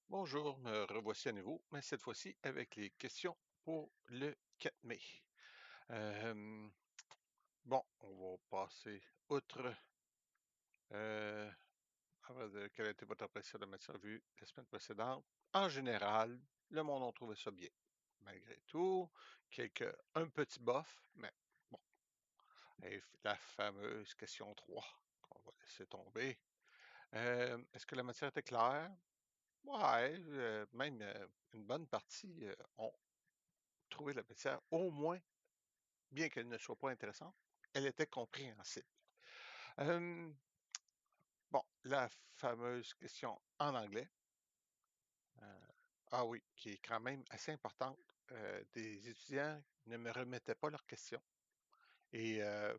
Bonjour, me revoici à nouveau, mais cette fois-ci avec les questions pour le 4 mai. Euh, bon, on va passer outre. euh, Quelle a été votre impression de Médecin Vu la semaine précédente? En général, le monde a trouvé ça bien. Malgré tout, un petit bof, mais bon. Et la fameuse question 3 qu'on va laisser tomber. Est-ce que la matière était claire? Ouais, même une bonne partie ont trouvé la matière au moins, bien qu'elle ne soit pas intéressante, elle était compréhensible. Euh, bon, la fameuse question en anglais, euh, ah oui, qui est quand même assez importante. Des étudiants ne me remettaient pas leurs questions. Et il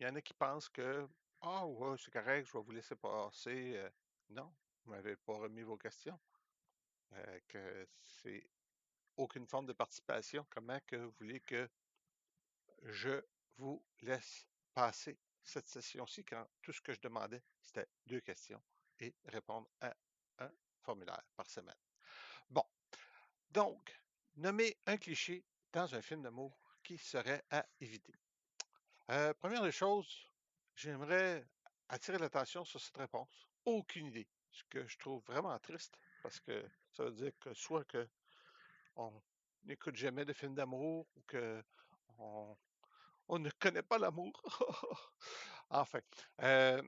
y en a qui pensent que, ah ouais, c'est correct, je vais vous laisser passer. Non, vous ne m'avez pas remis vos questions. Que c'est aucune forme de participation. Comment que vous voulez que je vous laisse passer cette session-ci quand tout ce que je demandais, c'était 2 questions et répondre à un formulaire par semaine. Bon, donc, nommer un cliché dans un film d'amour qui serait à éviter. Première des choses, j'aimerais attirer l'attention sur cette réponse. Aucune idée. Ce que je trouve vraiment triste, parce que ça veut dire que soit que on n'écoute jamais de films d'amour ou que on on ne connaît pas l'amour. Enfin, euh,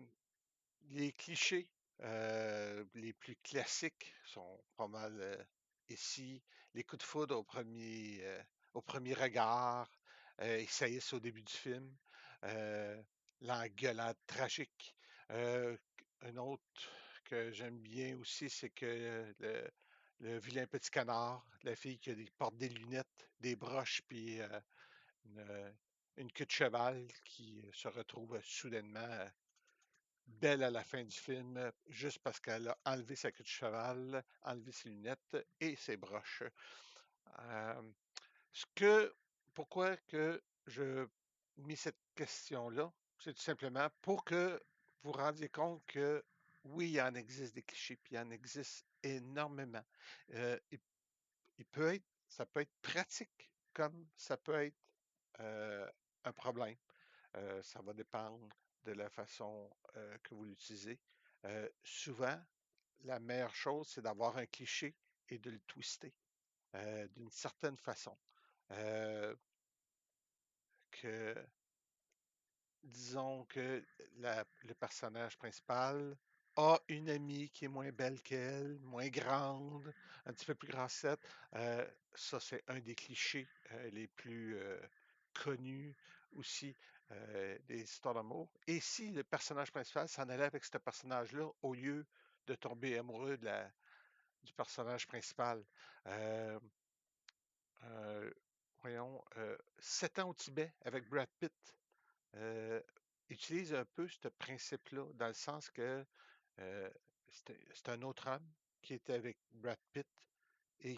les clichés les plus classiques sont pas mal ici. Les coups de foudre au premier regard, ils saillissent au début du film. Euh, L'engueulade tragique. Euh, un autre que j'aime bien aussi, c'est que le vilain petit canard, la fille qui porte des lunettes, des broches, puis une, une queue de cheval qui se retrouve soudainement belle à la fin du film, juste parce qu'elle a enlevé sa queue de cheval, enlevé ses lunettes et ses broches. Euh, ce que, pourquoi que je mis cette question-là, c'est tout simplement pour que vous rendiez compte que oui, il en existe des clichés, puis il en existe énormément. Euh, il, ça peut être pratique comme ça peut être euh, un problème. Ça va dépendre de la façon que vous l'utilisez. Souvent, la meilleure chose, c'est d'avoir un cliché et de le twister d'une certaine façon. Euh, que, disons que le personnage principal a une amie qui est moins belle qu'elle, moins grande, un petit peu plus grassette. Ça, c'est un des clichés les plus connus aussi des histoires d'amour. Et si le personnage principal s'en allait avec ce personnage-là au lieu de tomber amoureux du personnage principal? Euh, euh, Voyons, 7 ans au Tibet avec Brad Pitt euh, utilise un peu ce principe-là, dans le sens que c'est un autre homme qui était avec Brad Pitt et,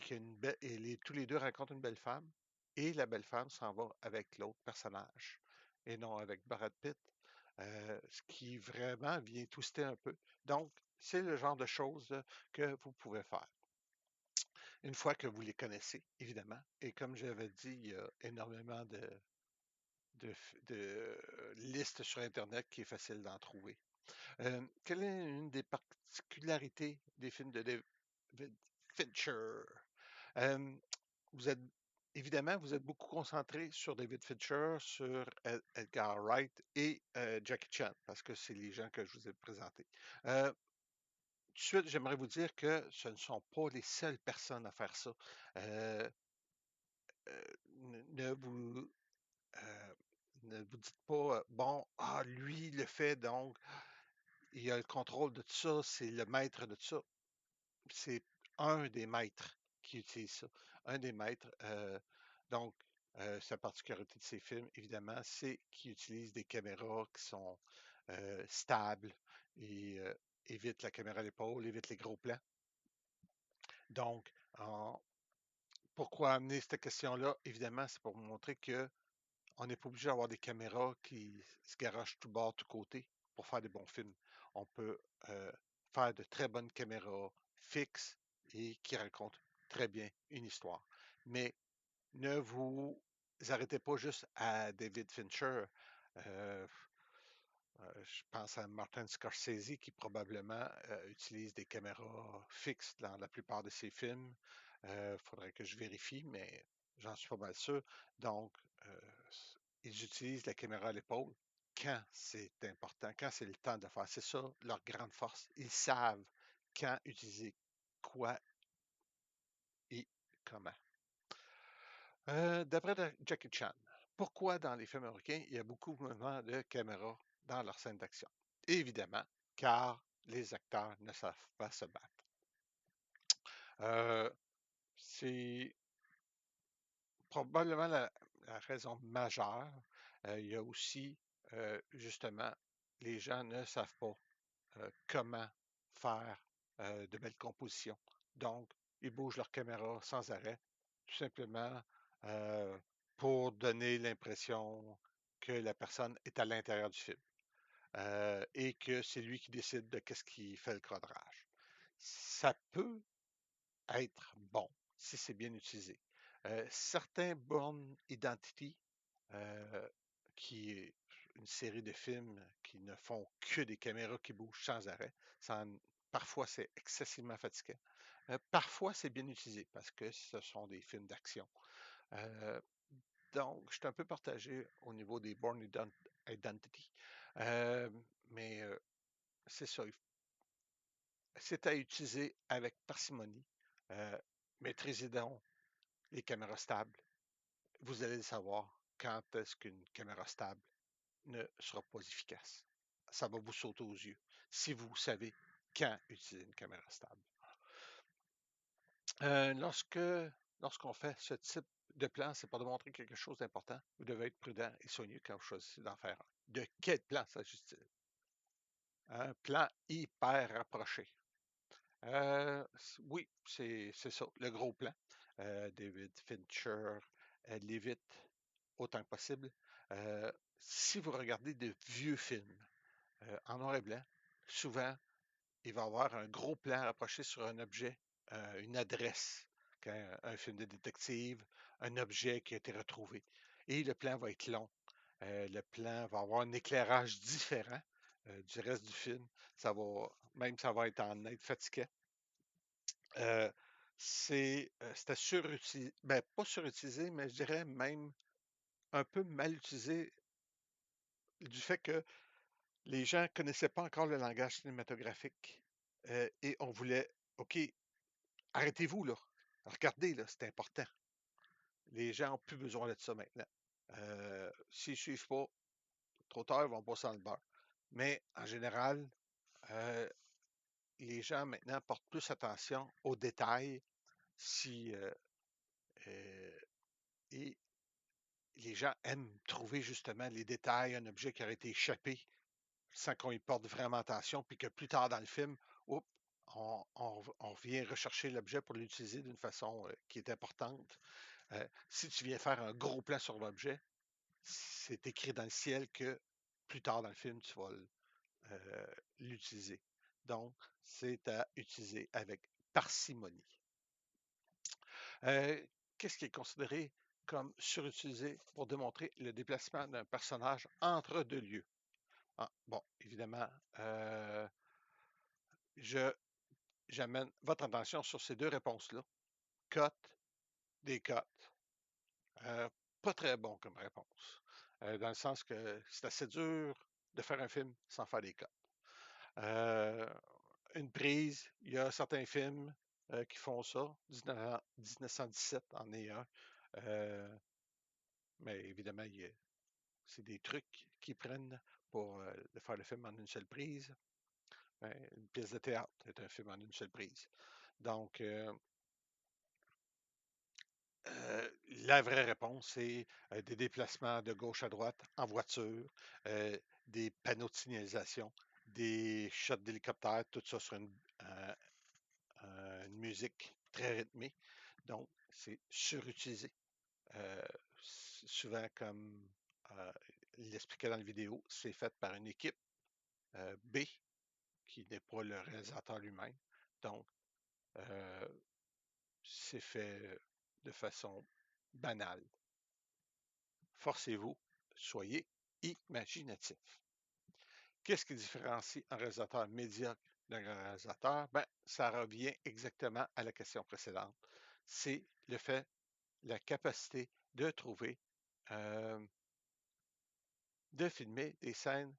tous les deux rencontrent une belle femme, et la belle femme s'en va avec l'autre personnage et non avec Brad Pitt, ce qui vraiment vient twister un peu. Donc, c'est le genre de choses que vous pouvez faire. Une fois que vous les connaissez, évidemment, et comme j'avais dit, il y a énormément de listes sur Internet qui est facile d'en trouver. Quelle est une des particularités des films de David Fincher? Euh, vous êtes, évidemment, vous êtes beaucoup concentré sur David Fincher, sur Edgar Wright et Jackie Chan, parce que c'est les gens que je vous ai présentés. Tout de suite, j'aimerais vous dire que ce ne sont pas les seules personnes à faire ça. Euh, ne vous euh, ne vous dites pas, bon, ah, lui, il le fait, donc il a le contrôle de tout ça, c'est le maître de tout ça. C'est un des maîtres qui utilise ça. Un des maîtres. Donc, sa particularité de ces films, évidemment, c'est qu'il utilise des caméras qui sont stables et évite la caméra à l'épaule, évite les gros plans. Donc, pourquoi amener cette question-là? Évidemment, c'est pour vous montrer que on n'est pas obligé d'avoir des caméras qui se garochent tout bord, tout côté pour faire des bons films. On peut faire de très bonnes caméras fixes et qui raconte très bien une histoire. Mais ne vous arrêtez pas juste à David Fincher. Euh, je pense à Martin Scorsese qui probablement utilise des caméras fixes dans la plupart de ses films. Il faudrait que je vérifie, mais j'en suis pas mal sûr. Donc, euh, ils utilisent la caméra à l'épaule quand c'est important, quand c'est le temps de faire. C'est ça leur grande force. Ils savent quand utiliser quoi et comment. D'après Jackie Chan, pourquoi dans les films américains, il y a beaucoup de mouvements de caméra dans leurs scènes d'action? Évidemment, car les acteurs ne savent pas se battre. Euh, c'est probablement la raison majeure. Il y a aussi, justement, les gens ne savent pas comment faire de belles compositions. Donc, ils bougent leur caméra sans arrêt, tout simplement euh, pour donner l'impression que la personne est à l'intérieur du film et que c'est lui qui décide de qu'est-ce qui fait le cadrage. Ça peut être bon si c'est bien utilisé. Certains Bourne Identity, euh, qui est une série de films qui ne font que des caméras qui bougent sans arrêt, parfois c'est excessivement fatigant. Parfois c'est bien utilisé parce que ce sont des films d'action. Euh, donc, je suis un peu partagé au niveau des Bourne Identity. Euh, mais c'est ça, c'est à utiliser avec parcimonie. Euh, Maîtrisez donc les caméras stables. Vous allez le savoir quand est-ce qu'une caméra stable ne sera pas efficace. Ça va vous sauter aux yeux si vous savez quand utiliser une caméra stable. Lorsqu'on fait ce type de plan, c'est pour démontrer quelque chose d'important. Vous devez être prudent et soigneux quand vous choisissez d'en faire un. De quel plan s'agit-il? Un plan hyper rapproché. Oui, c'est ça, le gros plan. David Fincher l'évite autant que possible. Si vous regardez de vieux films en noir et blanc, souvent, il va y avoir un gros plan rapproché sur un objet, une adresse, quand un film de détective, un objet qui a été retrouvé. Et le plan va être long. Le plan va avoir un éclairage différent du reste du film. Même ça va être en net fatigant. Euh, C'était surutilisé, ben, pas surutilisé, mais je dirais même un peu mal utilisé du fait que les gens ne connaissaient pas encore le langage cinématographique et on voulait, OK, arrêtez-vous là, regardez là, c'est important. Les gens n'ont plus besoin de ça maintenant. S'ils ne suivent pas, trop tard, ils vont passer dans le beurre. Mais en général, euh, les gens maintenant portent plus attention aux détails si, euh, et les gens aiment trouver justement les détails, un objet qui aurait été échappé sans qu'on y porte vraiment attention, puis que plus tard dans le film, oups, on vient rechercher l'objet pour l'utiliser d'une façon qui est importante. Si tu viens faire un gros plan sur l'objet, c'est écrit dans le ciel que plus tard dans le film, tu vas l'utiliser. Donc, c'est à utiliser avec parcimonie. Euh, Qu'est-ce qui est considéré comme surutilisé pour démontrer le déplacement d'un personnage entre deux lieux? Ah, bon, évidemment, je j'amène votre attention sur ces deux réponses-là. Cotes, des cotes. Pas très bon comme réponse. Dans le sens que c'est assez dur de faire un film sans faire des cotes. Une prise, il y a certains films qui font ça. 1917 en est un. Mais évidemment, c'est des trucs qu'ils prennent pour de faire le film en une seule prise. Une pièce de théâtre est un film en une seule prise. Donc, la vraie réponse, c'est des déplacements de gauche à droite en voiture, des panneaux de signalisation, des shots d'hélicoptère, tout ça sur une musique très rythmée. Donc, c'est surutilisé. Souvent, comme euh, il l'expliquait dans la vidéo, c'est fait par une équipe B qui n'est pas le réalisateur lui-même. Donc, c'est fait de façon banale. Forcez-vous, soyez imaginatif. Qu'est-ce qui différencie un réalisateur médiocre d'un grand réalisateur? Ben, ça revient exactement à la question précédente. C'est le fait, la capacité de trouver, de filmer des scènes,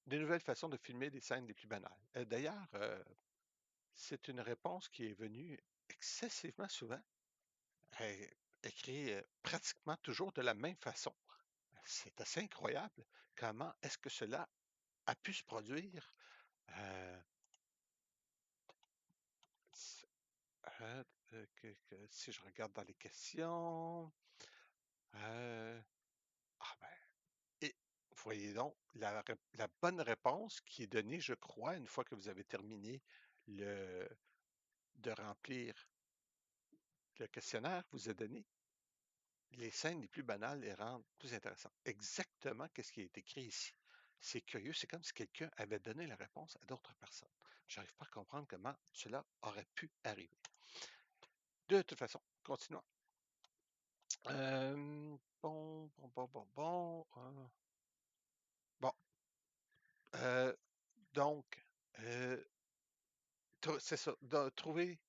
de nouvelles façons de filmer des scènes les plus banales. D'ailleurs, c'est une réponse qui est venue excessivement souvent, euh, écrit pratiquement toujours de la même façon. C'est assez incroyable. Comment est-ce que cela a pu se produire? Euh, s- si je regarde dans les questions, euh, ah ben, et voyez donc, la bonne réponse qui est donnée, je crois, une fois que vous avez terminé le, de remplir le questionnaire, vous est donné. Les scènes les plus banales les rendent plus intéressantes. Exactement qu'est-ce qui est écrit ici. C'est curieux, c'est comme si quelqu'un avait donné la réponse à d'autres personnes. J'arrive pas à comprendre comment cela aurait pu arriver. De toute façon, continuons. Bon. Euh, donc, euh, c'est ça. Trouver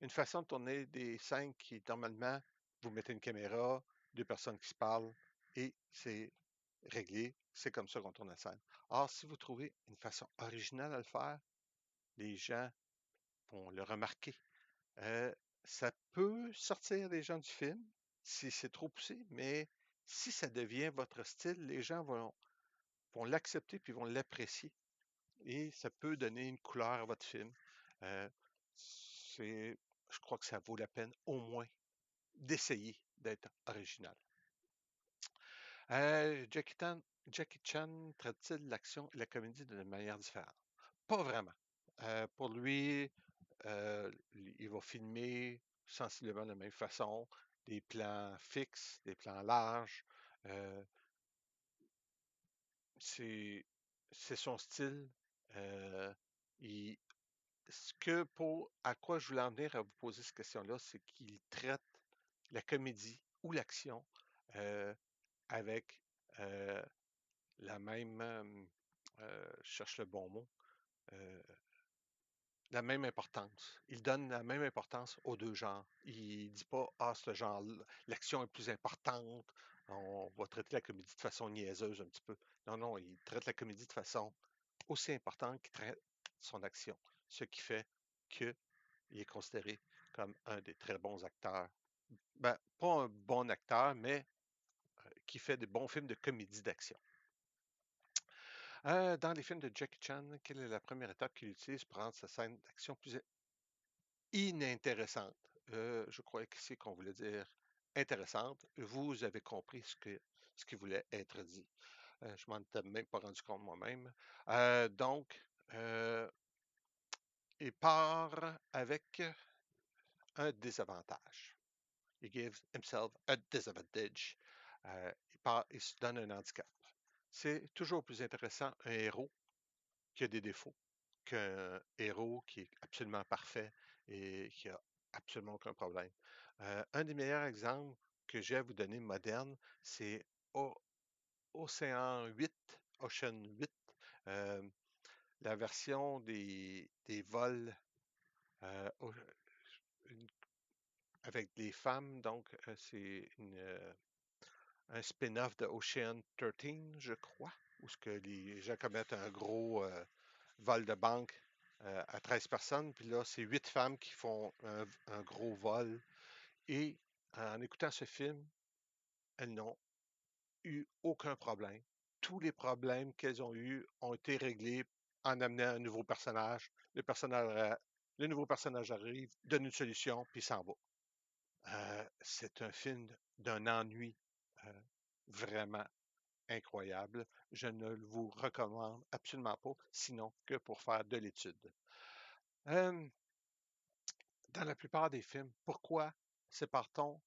une façon de tourner des scènes qui, normalement, vous mettez une caméra, deux personnes qui se parlent, et c'est réglé. C'est comme ça qu'on tourne la scène. Or, si vous trouvez une façon originale à le faire, les gens vont le remarquer. Euh, Ça peut sortir les gens du film si c'est trop poussé, mais si ça devient votre style, les gens vont l'accepter puis vont l'apprécier. Et ça peut donner une couleur à votre film. Euh, je crois que ça vaut la peine au moins d'essayer d'être original. Jackie Chan traite-t-il l'action et la comédie d'une manière différente? Pas vraiment. Pour lui, il va filmer sensiblement de la même façon, des plans fixes, des plans larges. Euh, c'est, c'est son style. Euh, il- à quoi je voulais en venir à vous poser cette question-là, c'est qu'il traite la comédie ou l'action euh, avec euh, la même, je cherche le bon mot, euh, la même importance. Il donne la même importance aux deux genres. Il dit pas, ah, ce genre, l'action est plus importante, on va traiter la comédie de façon niaiseuse un petit peu. Non, non, il traite la comédie de façon aussi importante qu'il traite son action. Ce qui fait qu'il est considéré comme un des très bons acteurs. Ben, pas un bon acteur, mais qui fait des bons films de comédie d'action. Dans les films de Jackie Chan, quelle est la première étape qu'il utilise pour rendre sa scène d'action plus inintéressante? Je crois qu'ici qu'on voulait dire intéressante. Vous avez compris ce qui voulait être dit. Je m'en étais même pas rendu compte moi-même. Donc, il part avec un désavantage. He gives himself a disadvantage. Il se donne un handicap. C'est toujours plus intéressant un héros qui a des défauts qu'un héros qui est absolument parfait et qui a absolument aucun problème. Un des meilleurs exemples que j'ai à vous donner moderne, c'est Océan 8, Ocean 8, euh, la version des vols euh, avec des femmes. Donc, c'est un spin-off de Ocean 13, je crois, où ce que les gens commettent un gros vol de banque à 13 personnes. Puis là, c'est 8 femmes qui font un gros vol. Et en écoutant ce film, elles n'ont eu aucun problème. Tous les problèmes qu'elles ont eus ont été réglés en amenant un nouveau personnage. Le nouveau personnage arrive, donne une solution, puis s'en va. C'est un film d'un ennui vraiment incroyable. Je ne vous recommande absolument pas, sinon que pour faire de l'étude. Euh, dans la plupart des films, pourquoi sépare-t-on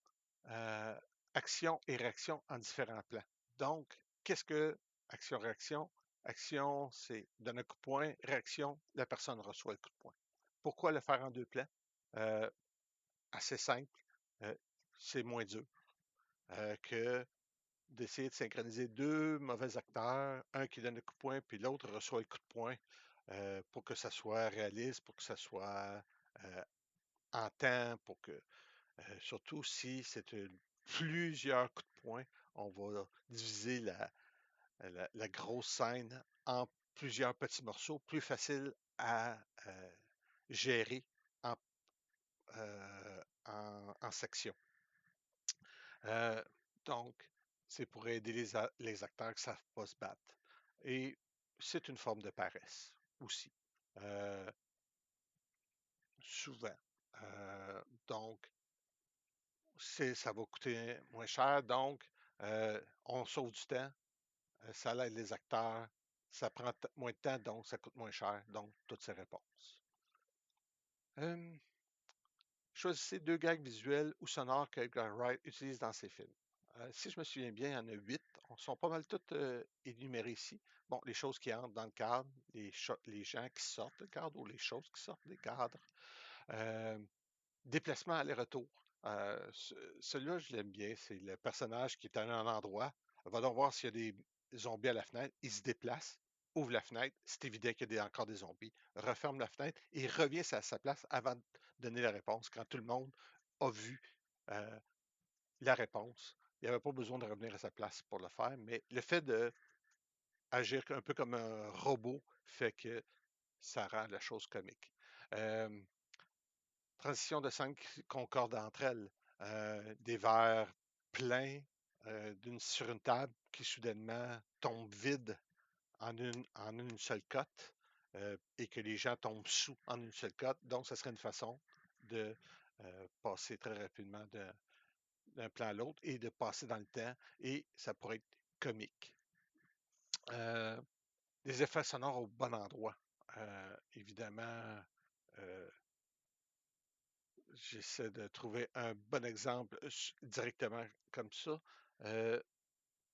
euh, action et réaction en différents plans? Donc, qu'est-ce que action-réaction? Action, c'est donner un coup de poing. Réaction, la personne reçoit le coup de poing. Pourquoi le faire en deux plans? Euh, assez simple, c'est moins dur que d'essayer de synchroniser deux mauvais acteurs, un qui donne le coup de poing, puis l'autre reçoit le coup de poing pour que ça soit réaliste, pour que ça soit euh, en temps, pour que, surtout si c'est plusieurs coups de poing, on va diviser la grosse scène en plusieurs petits morceaux, plus facile à gérer en, en sections. Euh, donc, c'est pour aider les acteurs qui ne savent pas se battre. Et c'est une forme de paresse aussi, euh, souvent. Donc, ça va coûter moins cher. Donc, on sauve du temps, ça aide les acteurs, ça prend moins de temps, donc ça coûte moins cher. Donc, toutes ces réponses. Euh, Choisissez deux gags visuels ou sonores que Edgar Wright utilise dans ses films. Si je me souviens bien, il y en a 8. On sont pas mal toutes énumérées ici. Bon, les choses qui entrent dans le cadre, les gens qui sortent du cadre ou les choses qui sortent des cadres. Euh, Déplacement aller-retour. Celui-là, je l'aime bien. C'est le personnage qui est à un endroit. Va donc voir s'il y a des zombies à la fenêtre. Il se déplace, ouvre la fenêtre. C'est évident qu'il y a encore des zombies. Referme la fenêtre et revient à sa place avant de donner la réponse quand tout le monde a vu euh, la réponse. Il n'y avait pas besoin de revenir à sa place pour le faire, mais le fait d'agir un peu comme un robot fait que ça rend la chose comique. Euh, Transition de scène qui concorde entre elles. Des verres pleins sur une table qui soudainement tombe vide en une seule cote et que les gens tombent sous en une seule cote. Donc, ce serait une façon de passer très rapidement d'un plan à l'autre et de passer dans le temps et ça pourrait être comique. Euh, des effets sonores au bon endroit. Évidemment, euh, j'essaie de trouver un bon exemple directement comme ça, euh,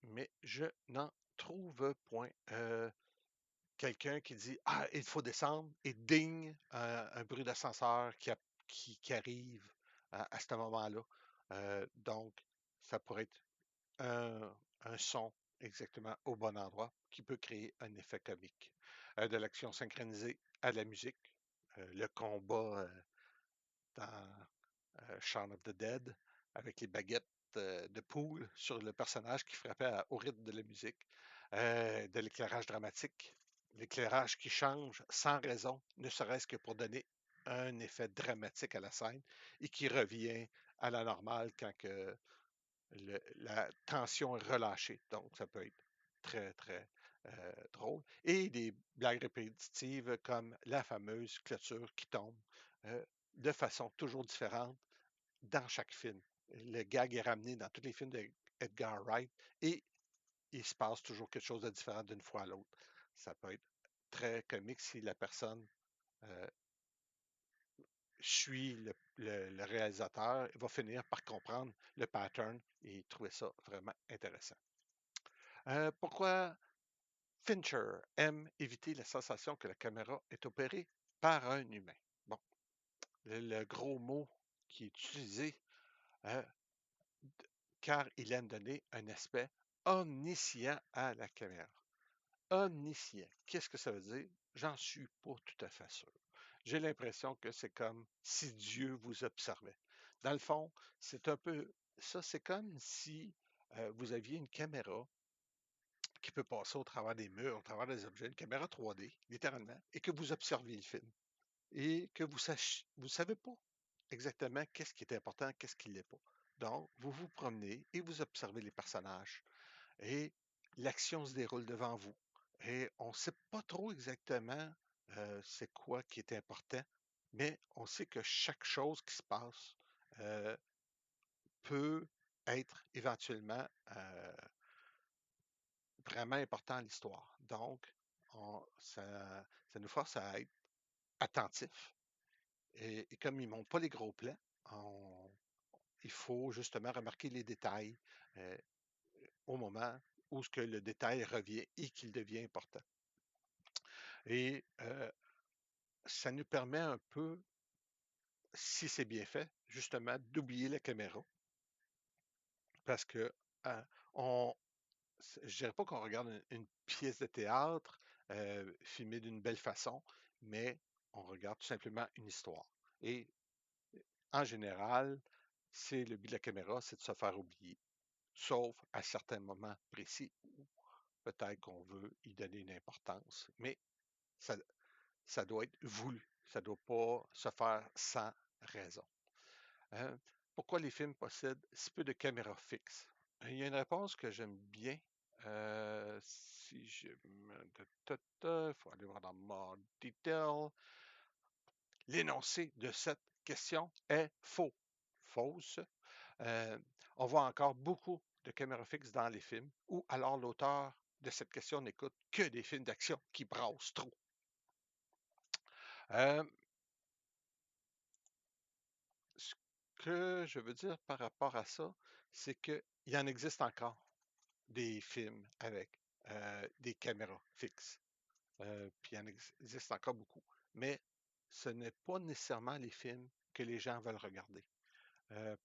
mais je n'en trouve point. Quelqu'un qui dit Ah, il faut descendre et ding, un bruit d'ascenseur qui arrive à ce moment-là. Donc, ça pourrait être un son exactement au bon endroit qui peut créer un effet comique. De l'action synchronisée à la musique, le combat dans Shaun of the Dead, avec les baguettes de poule sur le personnage qui frappait au rythme de la musique, de l'éclairage dramatique, l'éclairage qui change sans raison, ne serait-ce que pour donner un effet dramatique à la scène et qui revient à la normale quand que la tension est relâchée. Donc, ça peut être très, très drôle. Et des blagues répétitives comme la fameuse clôture qui tombe de façon toujours différente dans chaque film. Le gag est ramené dans tous les films d'Edgar Wright et il se passe toujours quelque chose de différent d'une fois à l'autre. Ça peut être très comique si la personne euh, suit le réalisateur, va finir par comprendre le pattern et trouver ça vraiment intéressant. Pourquoi Fincher aime éviter la sensation que la caméra est opérée par un humain? Bon, le gros mot qui est utilisé, euh, car il aime donner un aspect omniscient à la caméra. Omniscient, qu'est-ce que ça veut dire? J'en suis pas tout à fait sûr. J'ai l'impression que c'est comme si Dieu vous observait. Dans le fond, c'est un peu ça, c'est comme si vous aviez une caméra qui peut passer au travers des murs, au travers des objets, une caméra 3D, littéralement, et que vous observez le film. Et que vous savez pas exactement qu'est-ce qui est important, qu'est-ce qui ne l'est pas. Donc, vous vous promenez et vous observez les personnages. Et l'action se déroule devant vous. Et on ne sait pas trop exactement c'est quoi qui est important, mais on sait que chaque chose qui se passe euh, peut être éventuellement vraiment important à l'histoire. Donc, ça nous force à être attentifs. Et comme ils ne montrent pas les gros plans, il faut justement remarquer les détails euh, au moment où ce que le détail revient et qu'il devient important. Et ça nous permet un peu, si c'est bien fait, justement, d'oublier la caméra. Parce que on, je dirais pas qu'on regarde une pièce de théâtre filmée d'une belle façon, mais on regarde tout simplement une histoire. Et en général, c'est le but de la caméra, c'est de se faire oublier, sauf à certains moments précis où peut-être qu'on veut y donner une importance, mais ça, ça doit être voulu, ça ne doit pas se faire sans raison. Hein? Pourquoi les films possèdent si peu de caméras fixes? Il y a une réponse que j'aime bien. Si je me... Il faut aller voir dans mon detail. L'énoncé de cette question est faux. Fausse. Euh, on voit encore beaucoup de caméras fixes dans les films, ou alors l'auteur de cette question n'écoute que des films d'action qui brassent trop. Euh, ce que je veux dire par rapport à ça, c'est qu'il y en existe encore des films avec des caméras fixes. Puis il y en existe encore beaucoup. Mais ce n'est pas nécessairement les films que les gens veulent regarder.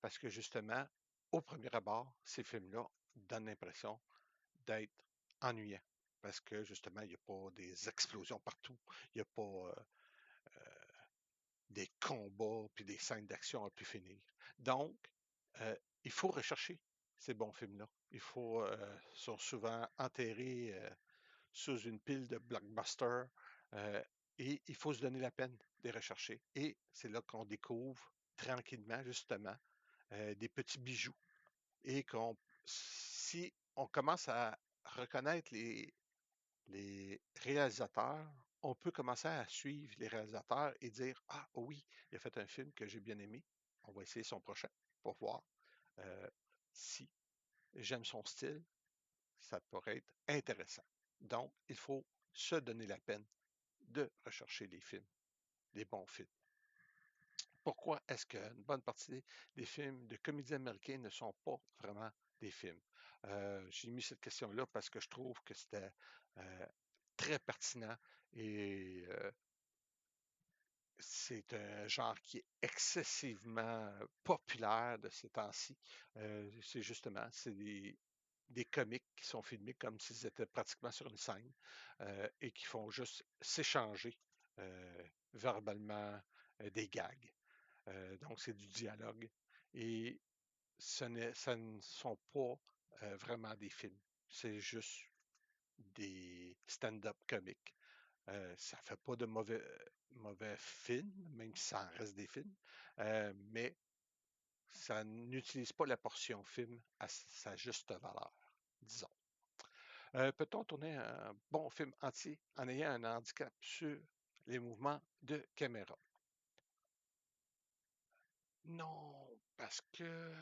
Parce que justement, au premier abord, ces films-là donnent l'impression d'être ennuyants. Parce que justement, il n'y a pas des explosions partout. Il n'y a pas des combats puis des scènes d'action à pu finir. Donc, il faut rechercher ces bons films-là. Il faut, sont souvent enterrés sous une pile de blockbusters et il faut se donner la peine de les rechercher. Et c'est là qu'on découvre tranquillement, justement, des petits bijoux. Et si on commence à reconnaître les réalisateurs, on peut commencer à suivre les réalisateurs et dire, ah oui, il a fait un film que j'ai bien aimé, on va essayer son prochain pour voir euh, si j'aime son style, ça pourrait être intéressant. Donc, il faut se donner la peine de rechercher les films, les bons films. Pourquoi est-ce qu'une bonne partie des films de comédie américaine ne sont pas vraiment des films? J'ai mis cette question-là parce que je trouve que c'était euh, très pertinent et c'est un genre qui est excessivement populaire de ces temps-ci. C'est justement, c'est des comiques qui sont filmés comme s'ils étaient pratiquement sur une scène et qui font juste s'échanger verbalement des gags. Donc, c'est du dialogue. Et ça ne sont pas vraiment des films. C'est juste des stand-up comiques. Ça ne fait pas de mauvais films, même si ça en reste des films, mais ça n'utilise pas la portion film à sa juste valeur, disons. Peut-on tourner un bon film entier en ayant un handicap sur les mouvements de caméra? Non, parce que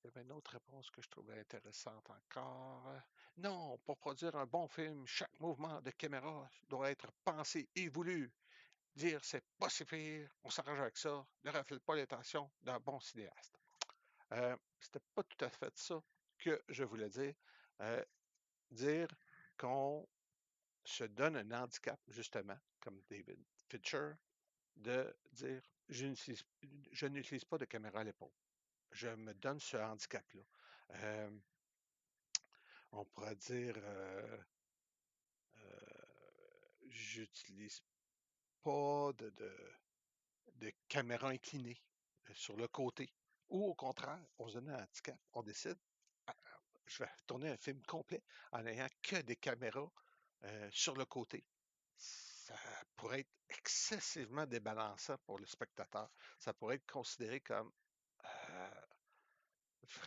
il y avait une autre réponse que je trouvais intéressante encore. Non, pour produire un bon film, chaque mouvement de caméra doit être pensé et voulu. Dire c'est pas si pire, on s'arrange avec ça, ne reflète pas l'intention d'un bon cinéaste. C'était pas tout à fait ça que je voulais dire. Euh, dire qu'on se donne un handicap, justement, comme David Fincher, de dire je n'utilise pas de caméra à l'épaule. Je me donne ce handicap-là. Euh, on pourrait dire j'utilise pas de caméra inclinée sur le côté. Ou au contraire, on se donne un handicap. On décide, ah, je vais tourner un film complet en n'ayant que des caméras sur le côté. Ça pourrait être excessivement débalançant pour le spectateur. Ça pourrait être considéré comme euh,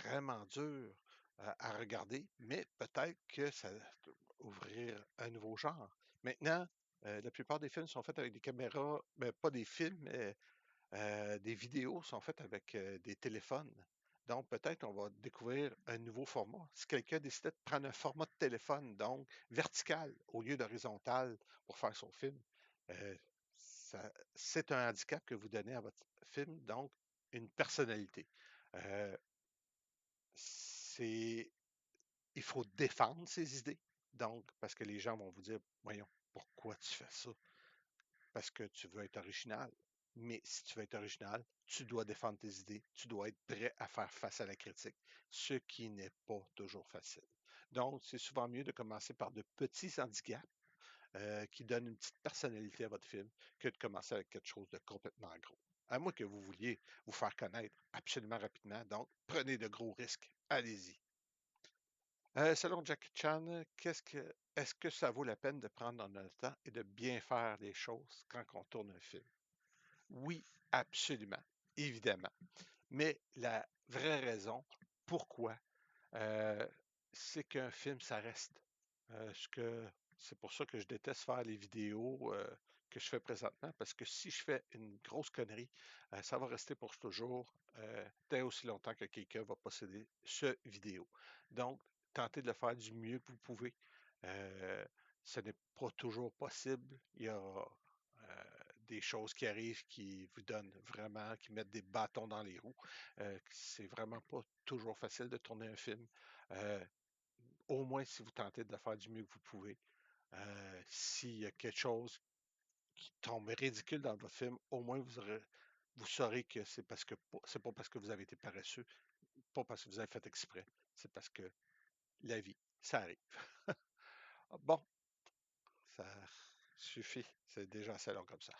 vraiment dur à regarder, mais peut-être que ça va ouvrir un nouveau genre. Maintenant, la plupart des films sont faits avec des caméras, mais pas des films, mais des vidéos sont faites avec des téléphones. Donc, peut-être qu'on va découvrir un nouveau format. Si quelqu'un décidait de prendre un format de téléphone, donc vertical au lieu d'horizontal pour faire son film, euh, c'est un handicap que vous donnez à votre film, donc une personnalité. Euh, c'est, il faut défendre ses idées. Donc, parce que les gens vont vous dire, voyons, pourquoi tu fais ça? Parce que tu veux être original. Mais si tu veux être original, tu dois défendre tes idées, tu dois être prêt à faire face à la critique, ce qui n'est pas toujours facile. Donc, c'est souvent mieux de commencer par de petits handicaps qui donnent une petite personnalité à votre film que de commencer avec quelque chose de complètement gros. À moins que vous vouliez vous faire connaître absolument rapidement, donc prenez de gros risques. Allez-y. Selon Jackie Chan, est-ce que ça vaut la peine de prendre le temps et de bien faire les choses quand on tourne un film? Oui, absolument, évidemment. Mais la vraie raison pourquoi, euh, c'est qu'un film, ça reste. C'est pour ça que je déteste faire les vidéos que je fais présentement, parce que si je fais une grosse connerie, ça va rester pour toujours, tant aussi longtemps que quelqu'un va posséder ce vidéo. Donc, tentez de le faire du mieux que vous pouvez. Euh, Ce n'est pas toujours possible. Il y a des choses qui arrivent qui vous donnent vraiment, qui mettent des bâtons dans les roues. C'est vraiment pas toujours facile de tourner un film. Euh, Au moins si vous tentez de le faire du mieux que vous pouvez. S'il y a quelque chose qui tombe ridicule dans votre film, au moins vous saurez que c'est pas parce que vous avez été paresseux, pas parce que vous avez fait exprès, c'est parce que la vie, ça arrive. Bon, ça suffit. C'est déjà assez long comme ça.